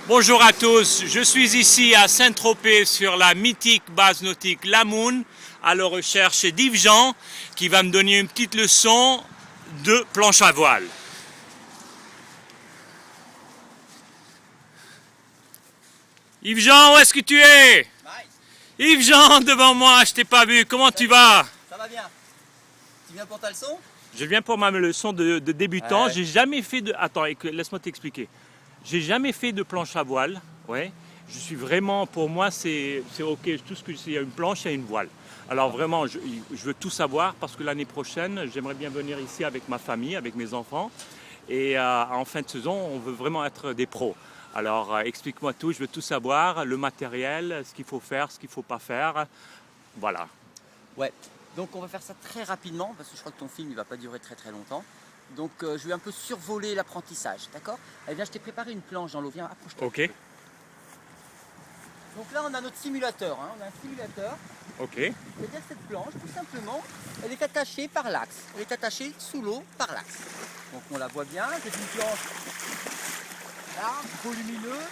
Bonjour à tous, je suis ici à Saint-Tropez sur la mythique base nautique La Moon à la recherche d'Yves Jean qui va me donner une petite leçon de planche à voile. Yves Jean, où est-ce que tu es? Nice. Yves Jean, devant moi, je t'ai pas vu, comment tu vas? Ça va bien. Tu viens pour ta leçon? Je viens pour ma leçon de débutant, Ouais. j'ai jamais fait de... Attends, laisse-moi t'expliquer. J'ai jamais fait de planche à voile, ouais. Je suis vraiment, pour moi, c'est ok, tout ce que il y a une planche, il y a une voile. Alors vraiment, je veux tout savoir parce que l'année prochaine, j'aimerais bien venir ici avec ma famille, avec mes enfants. Et en fin de saison, on veut vraiment être des pros. Alors explique-moi tout, je veux tout savoir, le matériel, ce qu'il faut faire, ce qu'il ne faut pas faire. Voilà. Ouais. Donc on va faire ça très rapidement parce que je crois que ton film ne va pas durer très longtemps. Donc je vais un peu survoler l'apprentissage, d'accord? Eh bien je t'ai préparé une planche dans l'eau, viens approche-toi. Ok, Donc là on a notre simulateur, hein. On a un simulateur. ok, C'est-à-dire que cette planche, tout simplement, elle est attachée par l'axe. Elle est attachée sous l'eau par l'axe. Donc on la voit bien, c'est une planche large, volumineuse,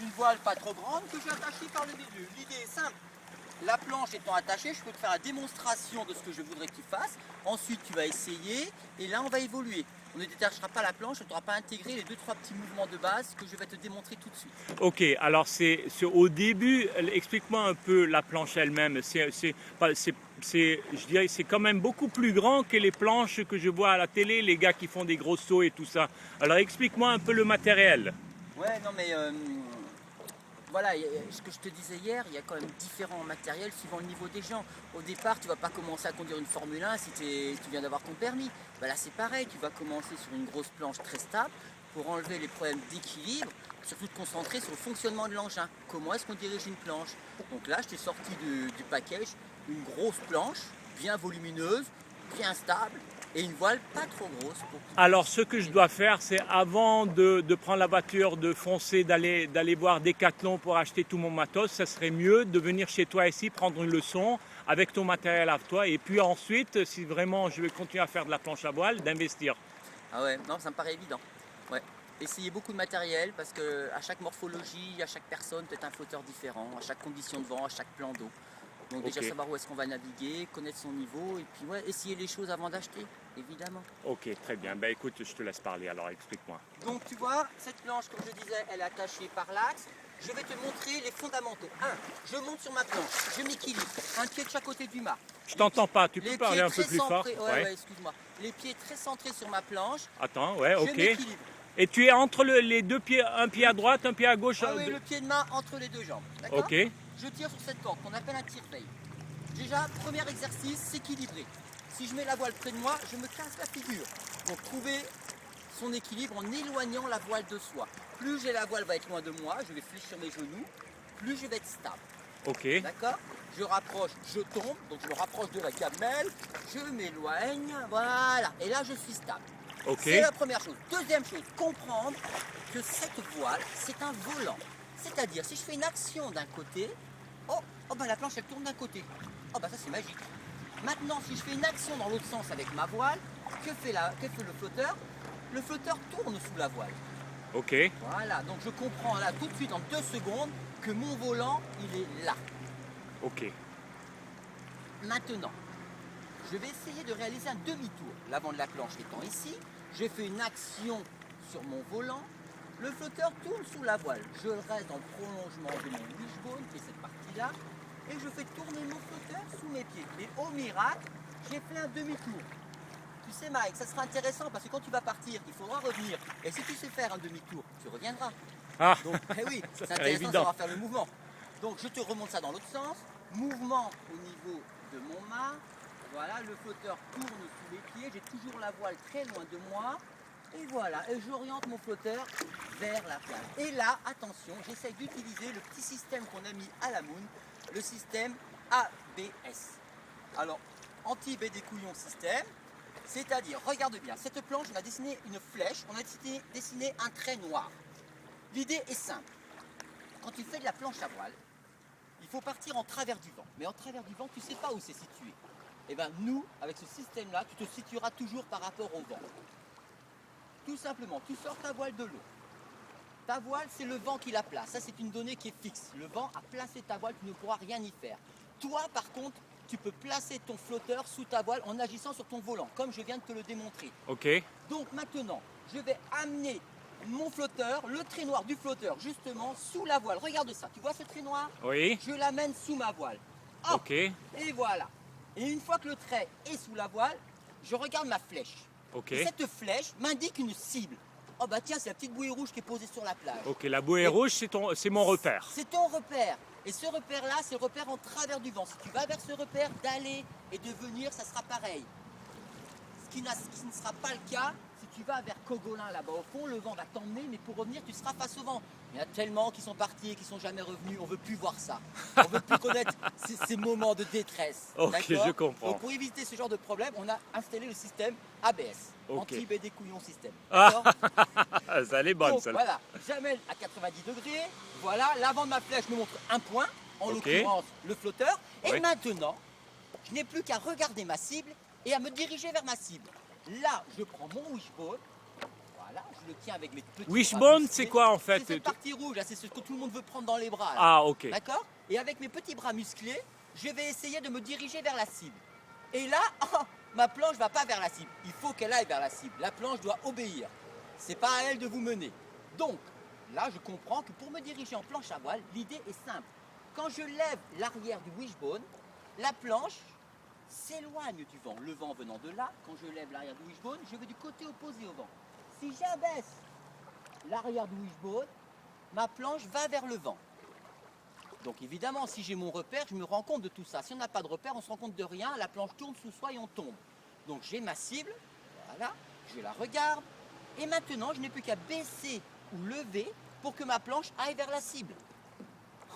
une voile pas trop grande que j'ai attachée par le milieu. L'idée est simple. La planche étant attachée, je peux te faire la démonstration de ce que je voudrais que tu fasses. Ensuite, tu vas essayer et là, on va évoluer. On ne détachera pas la planche, on ne t'aura pas intégré les 2-3 petits mouvements de base que je vais te démontrer tout de suite. ok. Alors c'est au début, explique-moi un peu la planche elle-même. Je dirais, c'est quand même beaucoup plus grand que les planches que je vois à la télé, les gars qui font des gros sauts et tout ça. Alors explique-moi un peu le matériel. Ouais, non mais voilà, ce que je te disais hier, il y a quand même différents matériels suivant le niveau des gens. Au départ, tu ne vas pas commencer à conduire une Formule 1 si tu viens d'avoir ton permis. Ben là, c'est pareil, tu vas commencer sur une grosse planche très stable pour enlever les problèmes d'équilibre, surtout te concentrer sur le fonctionnement de l'engin. Comment est-ce qu'on dirige une planche? Donc là, je t'ai sorti du package une grosse planche, bien volumineuse, bien stable, et une voile pas trop grosse. Alors ce que je dois faire, c'est avant de prendre la voiture, de foncer, d'aller voir Decathlon pour acheter tout mon matos, ça serait mieux de venir chez toi ici, prendre une leçon avec ton matériel à toi, et puis ensuite, si vraiment je vais continuer à faire de la planche à voile, d'investir. Ah ouais, non, ça me paraît évident. Ouais. Essayez beaucoup de matériel parce que à chaque morphologie, à chaque personne, peut-être un flotteur différent, à chaque condition de vent, à chaque plan d'eau. Donc déjà Ok. savoir où est-ce qu'on va naviguer, connaître son niveau et puis ouais, essayer les choses avant d'acheter, évidemment. Ok, très bien. Ben écoute, je te laisse parler, alors explique-moi. Donc tu vois, cette planche, comme je disais, elle est attachée par l'axe. Je vais te montrer les fondamentaux. 1. Je monte sur ma planche, je m'équilibre, un pied de chaque côté du mât. Je t'entends pas, tu peux Les parler pieds un peu très plus fort? centrés, ouais, excuse-moi. Les pieds très centrés sur ma planche, Attends, ouais, je ok. m'équilibre. Et tu es entre les deux pieds, un pied à droite, un pied à gauche. Ah oui, le pied de main entre les deux jambes. D'accord? Ok, Je tire sur cette corde qu'on appelle un tire-veille. Déjà, premier exercice, s'équilibrer. Si je mets la voile près de moi, je me casse la figure. Donc trouver son équilibre en éloignant la voile de soi. Plus la voile va être loin de moi, je vais fléchir mes genoux, plus je vais être stable. ok. D'accord? Je rapproche, je tombe, donc je me rapproche de la gamelle, je m'éloigne, voilà. Et là, je suis stable. Ok. C'est la première chose. Deuxième chose, comprendre que cette voile, c'est un volant. C'est-à-dire, si je fais une action d'un côté, oh ben la planche elle tourne d'un côté. Oh ben ça c'est magique. Maintenant, si je fais une action dans l'autre sens avec ma voile, que fait le flotteur? Le flotteur tourne sous la voile. Ok. Voilà, donc je comprends là tout de suite en 2 secondes que mon volant, il est là. Ok. Maintenant, je vais essayer de réaliser un demi-tour. L'avant de la planche étant ici, j'ai fait une action sur mon volant. Le flotteur tourne sous la voile. Je reste dans le prolongement de mon wishbone, qui est cette partie-là, et je fais tourner mon flotteur sous mes pieds. Et au miracle, j'ai fait un demi-tour. Tu sais Mike, ça sera intéressant parce que quand tu vas partir, il faudra revenir. Et si tu sais faire un demi-tour, tu reviendras. Ah, Donc, eh oui, Ça c'est serait intéressant de évident. savoir faire le mouvement. Donc je te remonte ça dans l'autre sens. Mouvement au niveau de mon mât. Voilà, le flotteur tourne sous les pieds. J'ai toujours la voile très loin de moi. Et voilà, et j'oriente mon flotteur vers la plage. Et là, attention, j'essaye d'utiliser le petit système qu'on a mis à la Moon, le système ABS. Alors, anti-baie des couillons système, c'est-à-dire, regarde bien, cette planche, on a dessiné une flèche, on a dessiné un trait noir. L'idée est simple. Quand tu fais de la planche à voile, il faut partir en travers du vent. Mais en travers du vent, tu ne sais pas où c'est situé. Et bien nous, avec ce système-là, tu te situeras toujours par rapport au vent. Tout simplement, tu sors ta voile de l'eau. Ta voile, c'est le vent qui la place. Ça, c'est une donnée qui est fixe. Le vent a placé ta voile, tu ne pourras rien y faire. Toi, par contre, tu peux placer ton flotteur sous ta voile en agissant sur ton volant, comme je viens de te le démontrer. Ok. Donc maintenant, je vais amener mon flotteur, le trait noir du flotteur, justement, sous la voile. Regarde ça, tu vois ce trait noir? Oui. Je l'amène sous ma voile. Hop, Ok. et voilà. Et une fois que le trait est sous la voile, je regarde ma flèche. Ok. Et cette flèche m'indique une cible. Oh bah tiens, c'est la petite bouée rouge qui est posée sur la plage. Ok, la bouée rouge, c'est mon repère. C'est ton repère. Et ce repère-là, c'est le repère en travers du vent. Si tu vas vers ce repère, d'aller et de venir, ça sera pareil. Ce qui ne sera pas le cas, si tu vas vers Cogolin là-bas au fond, le vent va t'emmener, mais pour revenir, tu seras face au vent. Il y en a tellement qui sont partis et qui ne sont jamais revenus, on ne veut plus voir ça. On ne veut plus connaître ces moments de détresse. Ok, d'accord? je comprends. Donc pour éviter ce genre de problème, on a installé le système ABS. Ok. Anti-BD couillon système. Ah. D'accord? Ça, elle est bonne, Donc celle-là. voilà, j'amène à 90 degrés, voilà, l'avant de ma flèche me montre un point, en Ok. l'occurrence le flotteur, et Ouais. maintenant, je n'ai plus qu'à regarder ma cible et à me diriger vers ma cible. Là, je prends mon wishbone, voilà, je le tiens avec mes petits bras Wishbone, musclés. c'est quoi en fait? C'est cette partie rouge, là, c'est ce que tout le monde veut prendre dans les bras. là. Ah, ok. D'accord? Et avec mes petits bras musclés, je vais essayer de me diriger vers la cible. Et là, oh, ma planche ne va pas vers la cible. Il faut qu'elle aille vers la cible. La planche doit obéir. C'est pas à elle de vous mener. Donc, là, je comprends que pour me diriger en planche à voile, l'idée est simple. Quand je lève l'arrière du wishbone, la planche s'éloigne du vent. Le vent venant de là, quand je lève l'arrière du wishbone, je vais du côté opposé au vent. Si j'abaisse l'arrière du wishbone, ma planche va vers le vent. Donc évidemment, si j'ai mon repère, je me rends compte de tout ça. Si on n'a pas de repère, on se rend compte de rien, la planche tourne sous soi et on tombe. Donc j'ai ma cible, voilà, je la regarde, et maintenant je n'ai plus qu'à baisser ou lever pour que ma planche aille vers la cible.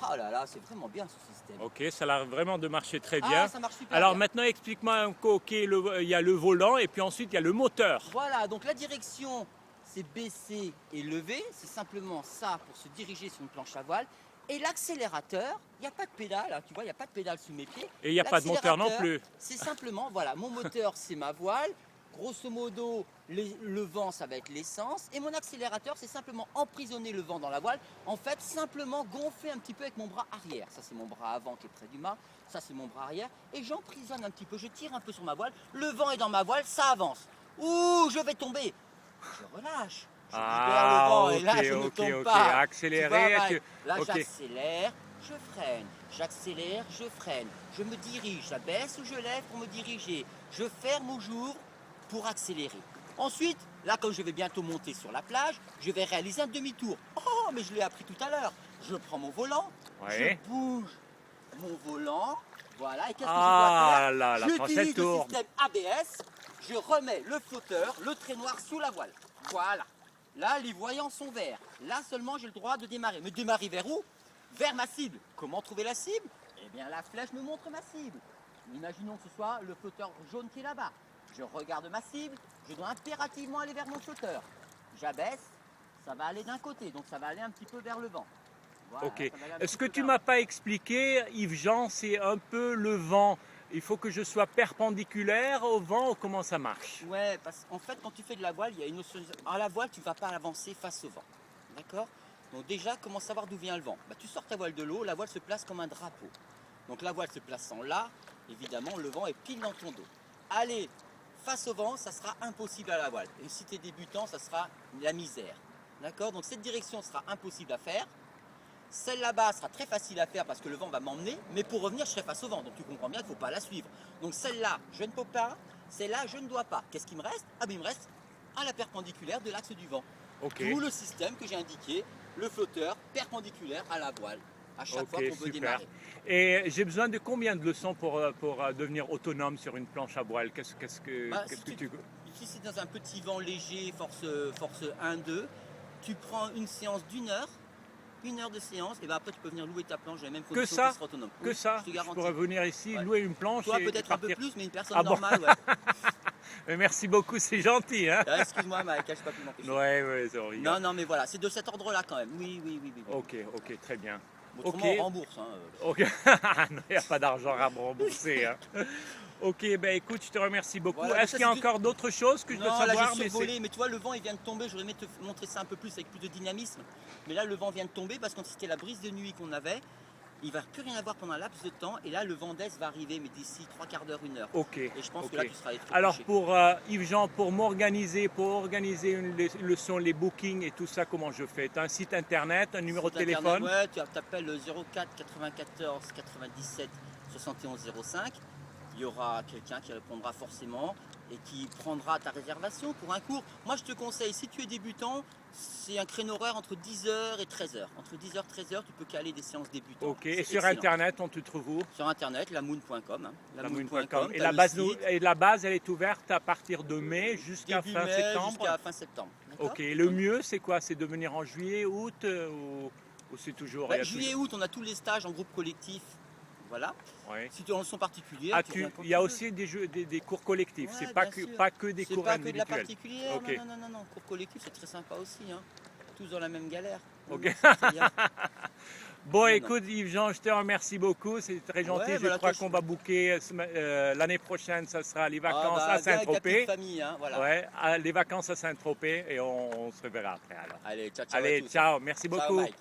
Oh là là, c'est vraiment bien ce système. Ok, ça a l'air vraiment de marcher très bien. Ah, ça marche super Alors bien. maintenant, explique-moi un peu, ok, il y a le volant et puis ensuite il y a le moteur. Voilà, donc la direction, c'est baisser et lever. C'est simplement ça pour se diriger sur une planche à voile. Et l'accélérateur, il n'y a pas de pédale, hein, tu vois, il n'y a pas de pédale sous mes pieds. Et il n'y a pas de moteur non L'accélérateur, plus. C'est simplement, voilà, mon moteur, c'est ma voile. Grosso modo, le vent, ça va être l'essence. Et mon accélérateur, c'est simplement emprisonner le vent dans la voile. En fait, simplement gonfler un petit peu avec mon bras arrière. Ça, c'est mon bras avant qui est près du mât. Ça, c'est mon bras arrière. Et j'emprisonne un petit peu, je tire un peu sur ma voile. Le vent est dans ma voile, ça avance. Ouh, je vais tomber. Je relâche. Je libère le vent et là, je ne tombe pas. Accélérer. Tu vois, tu- là, ok. j'accélère, je freine. J'accélère, je freine. Je me dirige, j'abaisse ou je lève pour me diriger. Je ferme ou j'ouvre pour accélérer. Ensuite, là, comme je vais bientôt monter sur la plage, je vais réaliser un demi-tour. Oh, mais je l'ai appris tout à l'heure. Je prends mon volant, Ouais. je bouge mon volant, voilà. Et qu'est-ce que Ah je dois là, faire? la française J'utilise le tourne. système ABS, je remets le flotteur, le trait noir sous la voile. Voilà. Là, les voyants sont verts. Là seulement, j'ai le droit de démarrer. Mais démarrer vers où? Vers ma cible. Comment trouver la cible? Eh bien, la flèche me montre ma cible. Imaginons que ce soit le flotteur jaune qui est là-bas. Je regarde ma cible, je dois impérativement aller vers mon flotteur. J'abaisse, ça va aller d'un côté, donc ça va aller un petit peu vers le vent. Voilà, Ok. ça va aller un Est-ce petit que peu tu vers m'as pas expliqué, Yves-Jean, c'est un peu le vent. Il faut que je sois perpendiculaire au vent ou comment ça marche? Ouais, parce qu'en fait, quand tu fais de la voile, il y a une notion. À la voile, tu ne vas pas avancer face au vent. D'accord? Donc, déjà, comment savoir d'où vient le vent? Bah, tu sors ta voile de l'eau, la voile se place comme un drapeau. Donc, la voile se plaçant là, évidemment, le vent est pile dans ton dos. Aller face au vent, ça sera impossible à la voile. Et si tu es débutant, ça sera la misère. D'accord? Donc, cette direction sera impossible à faire. Celle là-bas sera très facile à faire parce que le vent va m'emmener, mais pour revenir, je serai face au vent. Donc tu comprends bien qu'il ne faut pas la suivre. Donc celle-là, je ne peux pas, celle-là, je ne dois pas. Qu'est-ce qui me reste? Ah ben il me reste à la perpendiculaire de l'axe du vent. Ok. Tout le système que j'ai indiqué, le flotteur perpendiculaire à la voile, à chaque Ok, fois qu'on veut super. démarrer. Et j'ai besoin de combien de leçons pour devenir autonome sur une planche à voile? Qu'est-ce que Bah, qu'est-ce si que tu- tu... Ici c'est dans un petit vent léger, force 1-2, tu prends une séance d'1 heure. 1 heure de séance, et ben après tu peux venir louer ta planche, j'ai même condition ça qui sera autonome. Que Oui, ça? je te Je garantis. pourrais venir ici, Ouais. louer une planche Toi et peut-être un peu partir. plus, mais une personne Ah bon? normale, ouais. Mais merci beaucoup, c'est gentil, hein? Ah, excuse-moi, Mike, je ne pas pu m'empêcher. Ouais, c'est horrible. Non, non, mais voilà, c'est de cet ordre-là quand même. Oui, oui, oui, oui. Oui. Ok, très bien. Autrement, Ok. on rembourse. Hein. Ok, il n'y a pas d'argent à me rembourser. Hein. Ok, ben écoute, je te remercie beaucoup. Voilà, Est-ce ça, qu'il y a c'est encore d'autres choses que je dois Non, là savoir? j'ai survolé, mais tu vois, le vent il vient de tomber. J'aurais aimé te montrer ça un peu plus avec plus de dynamisme. Mais là, le vent vient de tomber parce que c'était la brise de nuit qu'on avait. Il ne va plus rien avoir pendant un laps de temps. Et là, le vent d'est va arriver, mais d'ici 3/4 d'heure, 1 heure. Ok. Et je pense Ok. que là, tu seras trop Alors couché. pour Yves-Jean, pour organiser une leçon, les bookings et tout ça, comment je fais? Tu as un site internet, un numéro de Site internet, téléphone? ouais, tu appelles le 04 94 97 71 05. Il y aura quelqu'un qui répondra forcément et qui prendra ta réservation pour un cours. Moi, je te conseille, si tu es débutant, c'est un créneau horaire entre 10h et 13h. Entre 10h et 13h, tu peux caler des séances débutantes. Ok. Et C'est sur excellent. internet, on te trouve où? Sur internet, lamoon.com. Hein. Lamoon.com. Et t'as la le base, site. et la base, elle est ouverte à partir de mai jusqu'à Début fin mai septembre? jusqu'à fin septembre. D'accord. Ok. Et le mieux, c'est quoi? C'est de venir en juillet, août ou c'est toujours... il y a Juillet, août, on a tous les stages en groupe collectif. Voilà. Ouais. Si tu es en leçon particulière, Ah, tu viens quand il y a tu veux. aussi des cours collectifs, Ouais, c'est pas bien sûr. pas que des C'est cours pas que de la individuels. particulière, Ok. non. Cours collectif, c'est très sympa aussi. Hein. Tous dans la même galère. Non, Ok. non, c'est très bien. Bon, Non, écoute Yves-Jean, je te remercie beaucoup, c'est très gentil. Ouais, Je voilà, crois toi, qu'on va booker l'année prochaine, ça sera les vacances Ah, à bah, viens avec ta petite Saint-Tropez. famille, hein, voilà. Ouais, les vacances à Saint-Tropez et on se reverra après alors. Allez, ciao, ciao à Allez, tous. ciao, merci Ciao, beaucoup. Mike.